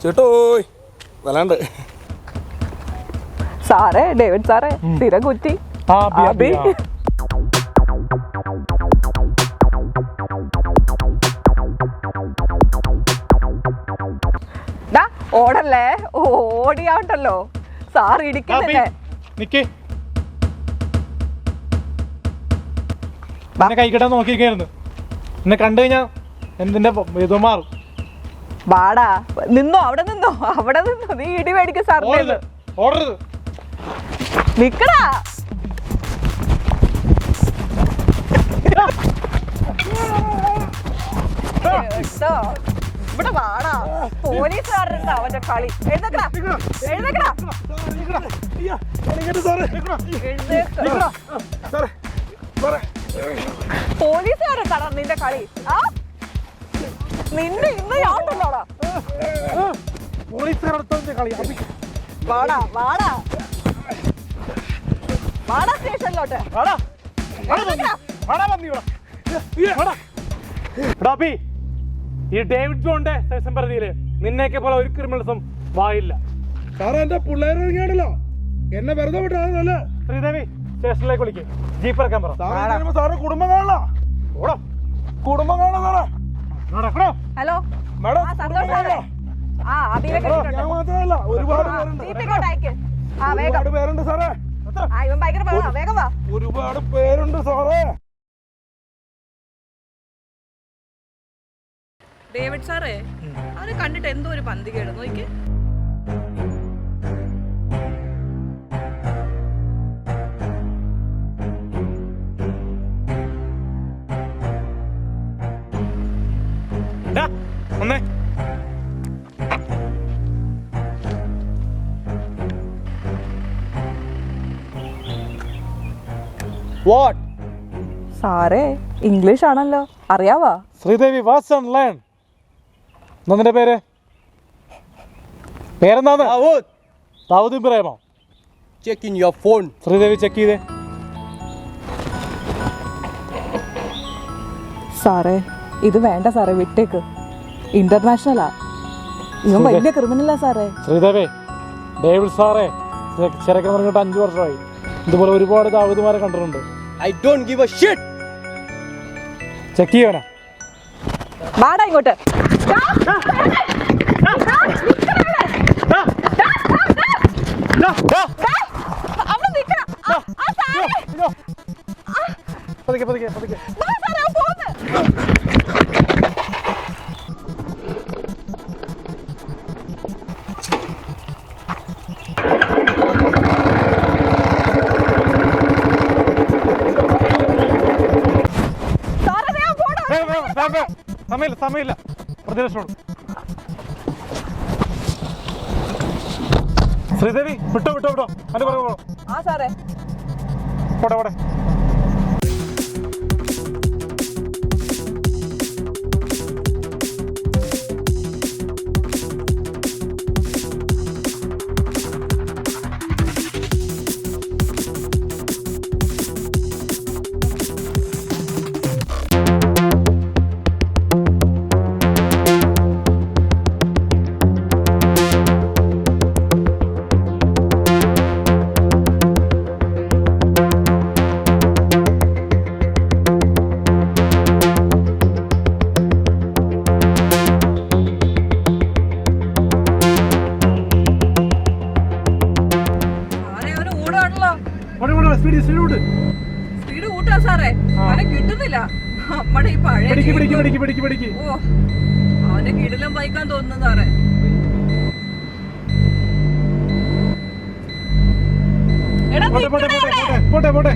ചേട്ടോ വല്ലാണ്ട് സാറേ, ഡേവിഡ് സാറേ, സ്ഥിരം കുറ്റി. അബി ഓടല്ലേ, ഓടിയാവട്ടല്ലോ. സാർ ഇടിക്കുന്നില്ലേ? കൈക്കിട്ടാൻ നോക്കിയിരിക്കായിരുന്നു. എന്നെ കണ്ടു കഴിഞ്ഞാ എന്തിന്റെ ഇത് മാറും. വാടാ, നിന്നോ, അവിടെ നിന്നോ, അവിടെ നിന്നോ. നീ ഇടി മേടിക്കും സാറിന്. ഓടരുത്, നിക്കടാ. ഇവിടെ വാടാ, പോലീസുകാരുടെ അവന്റെ കളി. എഴുന്നേക്കടാ, എഴുന്നേക്കടാ, പോലീസുകാരുണ്ടാടാ നിന്റെ കളി. ആ നിന്റെ ഇന്ന് യാട്ടല്ലോടാ. വാടാ വാടാ വാടാ സ്റ്റേഷനിലോട്ട്. ഈ ഡേവിഡ് ജോണിന്റെ സ്റ്റേഷൻ പരിധിയില് നിന്നെയൊക്കെ പോലെ ഒരു ക്രിമിനൽസും വായില്ല. സാറേ എന്റെ പിള്ളേരോ എന്നെ വെറുതെ വിട്ടാ. ശ്രീദേവി സ്റ്റേഷനിലേക്ക് വിളിക്കും. ജീപ്പ് ഇറക്കാൻ പറ. സാറ് കുടുംബം കാണല, കുടുംബം കാണാ. ഹലോ, മാത്രമല്ല ഒരുപാട് പേരുണ്ട് സാറേ, ഒരുപാട് പേരുണ്ട് സാറേ. ഡേവിഡ് സാറേ, അവനെ കണ്ടിട്ട് എന്തോ ഒരു പന്തികേട് നോക്കി. ഒന്നേ സാറേ, ഇംഗ്ലീഷ് ആണല്ലോ, അറിയാവാ? Sridevi what's on line. നിന്റെ പേര് പേരെന്താണ്? ദാവൂദ് ഇബ്രാഹിമോ? Check in your phone. Sridevi check ചെയ്തേ. സാറേ, ഇത് വേണ്ട സാറേ, വിട്ടേക്ക്. ഇന്റർനാഷണലാ, ഇവൻ വലിയ ക്രിമിനലാ സാറേ. ശ്രീദേവി, ഡേവിഡ് സാറേ ചിരക്കം പറഞ്ഞിട്ട് 5 വർഷമായി. ഇതുപോലെ ഒരുപാട് ദാവൂദ്മാരെ കണ്ടിട്ടുണ്ട്. I don't give A shit. Check ചെയ്യണേ. വാടാ ഇങ്ങോട്ട്. പതുക്കെ പതുക്കെ പതുക്കെ. സമയമില്ല, പ്രതിരക്ഷോട്. ശ്രീദേവി വിട്ടോ വിട്ടോ വിട്ടോ. അതിന്റെ പറയോ. ആ സാറേ, പോട്ടെ പോട്ടെ. സ്പീഡ് കൂട്ടാ സാറേ, അവനെ കിട്ടുന്നില്ല. നമ്മുടെ ഈ പഴയ അവന്റെ കിടിലം ബൈക്കാൻ തോന്നുന്നു സാറേ. പോട്ടെ പോട്ടെ പോട്ടെ പോട്ടെ.